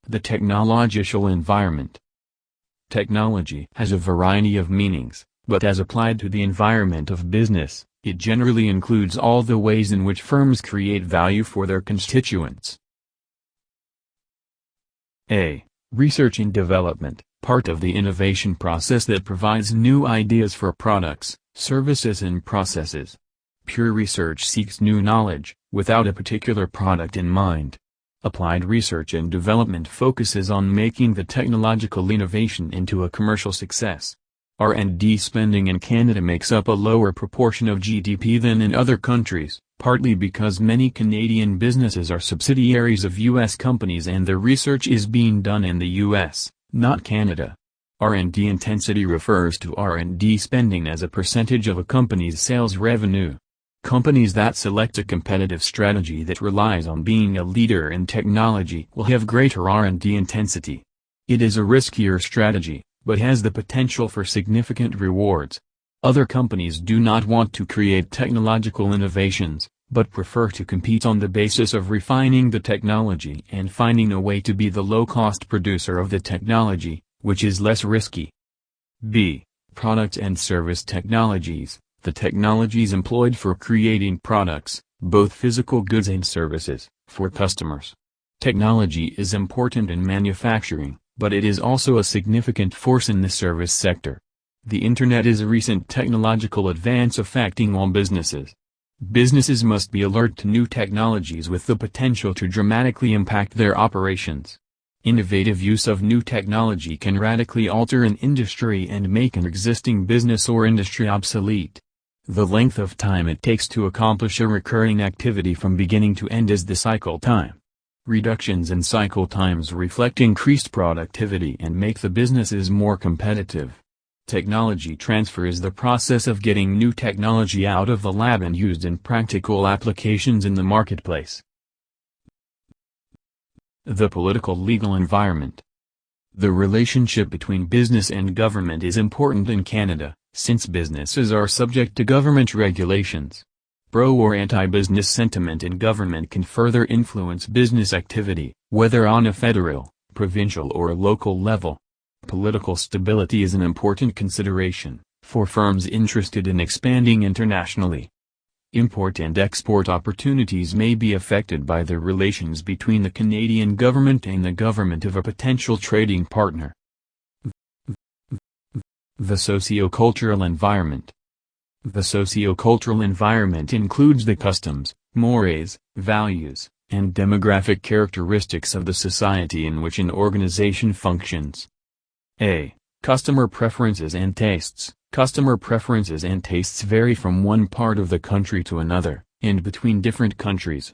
The technological environment. Technology has a variety of meanings, but as applied to the environment of business, it generally includes all the ways in which firms create value for their constituents. A. Research and development, part of the innovation process that provides new ideas for products, services and processes. Pure research seeks new knowledge, without a particular product in mind. Applied research and development focuses on making the technological innovation into a commercial success. R&D spending in Canada makes up a lower proportion of GDP than in other countries, partly because many Canadian businesses are subsidiaries of U.S. companies and the research is being done in the U.S., not Canada. R&D intensity refers to R&D spending as a percentage of a company's sales revenue. Companies that select a competitive strategy that relies on being a leader in technology will have greater R&D intensity. It is a riskier strategy, but has the potential for significant rewards. Other companies do not want to create technological innovations, but prefer to compete on the basis of refining the technology and finding a way to be the low-cost producer of the technology, which is less risky. B. Product and service technologies. The technologies employed for creating products, both physical goods and services, for customers. Technology is important in manufacturing, but it is also a significant force in the service sector. The Internet is a recent technological advance affecting all businesses. Businesses must be alert to new technologies with the potential to dramatically impact their operations. Innovative use of new technology can radically alter an industry and make an existing business or industry obsolete. The length of time it takes to accomplish a recurring activity from beginning to end is the cycle time. Reductions in cycle times reflect increased productivity and make the businesses more competitive. Technology transfer is the process of getting new technology out of the lab and used in practical applications in the marketplace. The political legal environment. The relationship between business and government is important in Canada, since businesses are subject to government regulations. Pro or anti-business sentiment in government can further influence business activity, whether on a federal, provincial or local level. Political stability is an important consideration for firms interested in expanding internationally. Import and export opportunities may be affected by the relations between the Canadian government and the government of a potential trading partner. The socio-cultural environment. The socio-cultural environment includes the customs, mores, values, and demographic characteristics of the society in which an organization functions. A. Customer preferences and tastes. Customer preferences and tastes vary from one part of the country to another, and between different countries.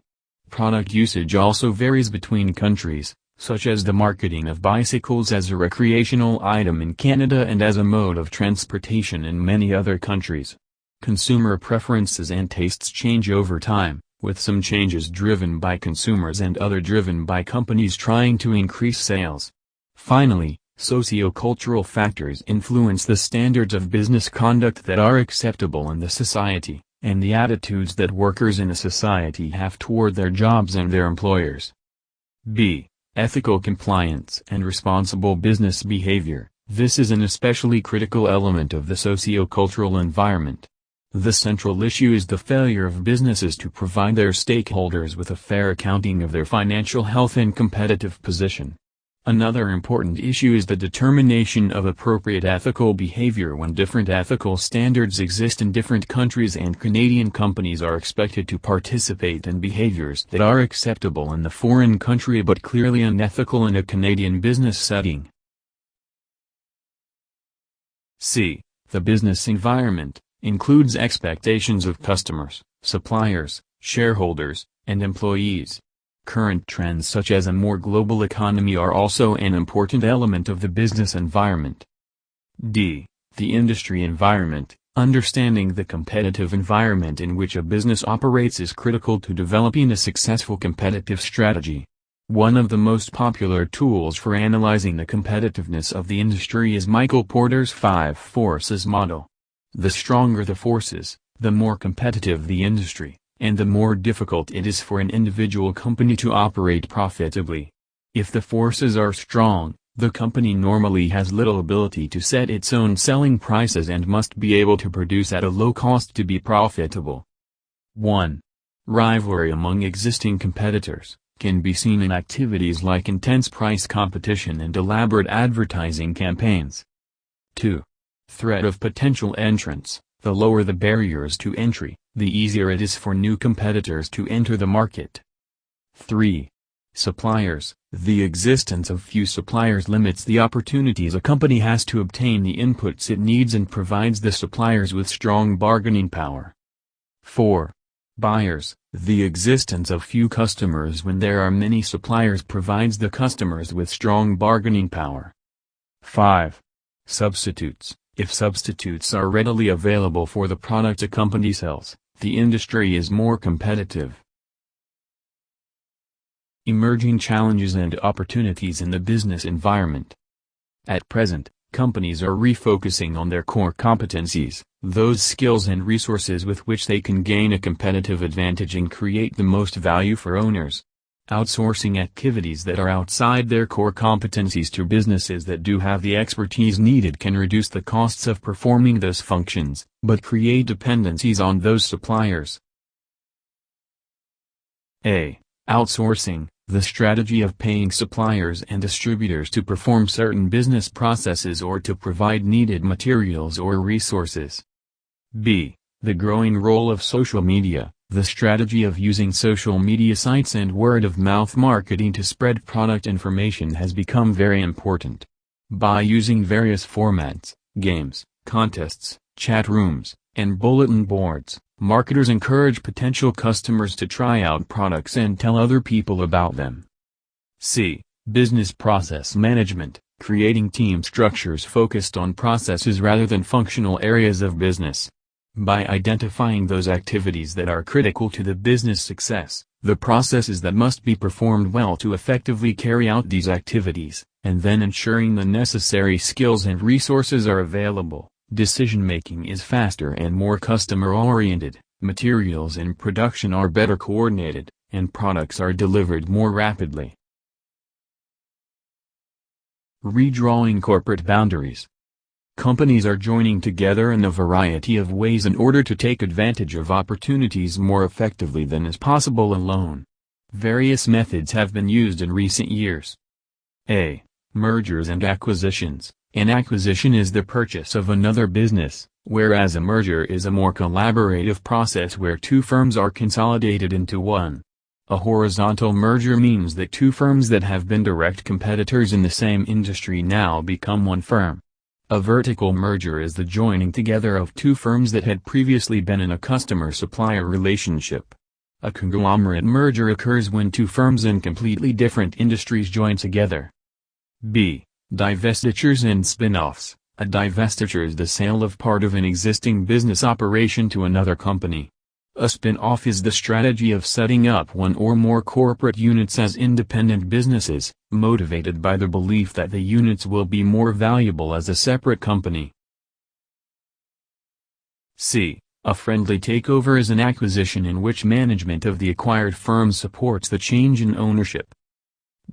Product usage also varies between countries, such as the marketing of bicycles as a recreational item in Canada and as a mode of transportation in many other countries. Consumer preferences and tastes change over time, with some changes driven by consumers and other driven by companies trying to increase sales. Finally, socio-cultural factors influence the standards of business conduct that are acceptable in the society, and the attitudes that workers in a society have toward their jobs and their employers. B. Ethical compliance and responsible business behavior. This is an especially critical element of the socio-cultural environment. The central issue is the failure of businesses to provide their stakeholders with a fair accounting of their financial health and competitive position. Another important issue is the determination of appropriate ethical behavior when different ethical standards exist in different countries and Canadian companies are expected to participate in behaviors that are acceptable in the foreign country but clearly unethical in a Canadian business setting. C. The business environment includes expectations of customers, suppliers, shareholders, and employees. Current trends such as a more global economy are also an important element of the business environment. D. The industry environment. Understanding the competitive environment in which a business operates is critical to developing a successful competitive strategy. One of the most popular tools for analyzing the competitiveness of the industry is Michael Porter's 5 forces model. The stronger the forces, the more competitive the industry, and the more difficult it is for an individual company to operate profitably. If the forces are strong, the company normally has little ability to set its own selling prices and must be able to produce at a low cost to be profitable. 1. Rivalry among existing competitors can be seen in activities like intense price competition and elaborate advertising campaigns. 2. Threat of potential entrants. The lower the barriers to entry, the easier it is for new competitors to enter the market. 3. Suppliers. The existence of few suppliers limits the opportunities a company has to obtain the inputs it needs and provides the suppliers with strong bargaining power. 4. Buyers. The existence of few customers when there are many suppliers provides the customers with strong bargaining power. 5. Substitutes. If substitutes are readily available for the product a company sells, the industry is more competitive. Emerging challenges and opportunities in the business environment. At present, companies are refocusing on their core competencies, those skills and resources with which they can gain a competitive advantage and create the most value for owners. Outsourcing activities that are outside their core competencies to businesses that do have the expertise needed can reduce the costs of performing those functions, but create dependencies on those suppliers. A. Outsourcing. The strategy of paying suppliers and distributors to perform certain business processes or to provide needed materials or resources. B. The growing role of social media. The strategy of using social media sites and word-of-mouth marketing to spread product information has become very important. By using various formats, games, contests, chat rooms, and bulletin boards, marketers encourage potential customers to try out products and tell other people about them. C. Business process management, creating team structures focused on processes rather than functional areas of business. By identifying those activities that are critical to the business success, the processes that must be performed well to effectively carry out these activities, and then ensuring the necessary skills and resources are available, decision-making is faster and more customer-oriented, materials in production are better coordinated, and products are delivered more rapidly. Redrawing corporate boundaries. Companies are joining together in a variety of ways in order to take advantage of opportunities more effectively than is possible alone. Various methods have been used in recent years. A. Mergers and acquisitions. An acquisition is the purchase of another business, whereas a merger is a more collaborative process where two firms are consolidated into one. A horizontal merger means that two firms that have been direct competitors in the same industry now become one firm. A vertical merger is the joining together of two firms that had previously been in a customer-supplier relationship. A conglomerate merger occurs when two firms in completely different industries join together. B. Divestitures and spin-offs. A divestiture is the sale of part of an existing business operation to another company. A spin-off is the strategy of setting up one or more corporate units as independent businesses, motivated by the belief that the units will be more valuable as a separate company. C. A friendly takeover is an acquisition in which management of the acquired firm supports the change in ownership.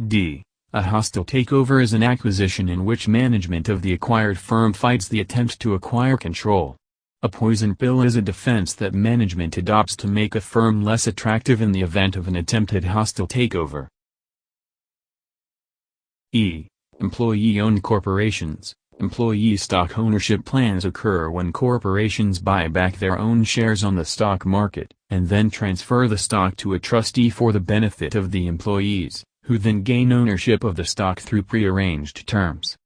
D. A hostile takeover is an acquisition in which management of the acquired firm fights the attempt to acquire control. A poison pill is a defense that management adopts to make a firm less attractive in the event of an attempted hostile takeover. E. Employee-owned corporations. Employee stock ownership plans occur when corporations buy back their own shares on the stock market, and then transfer the stock to a trustee for the benefit of the employees, who then gain ownership of the stock through prearranged terms.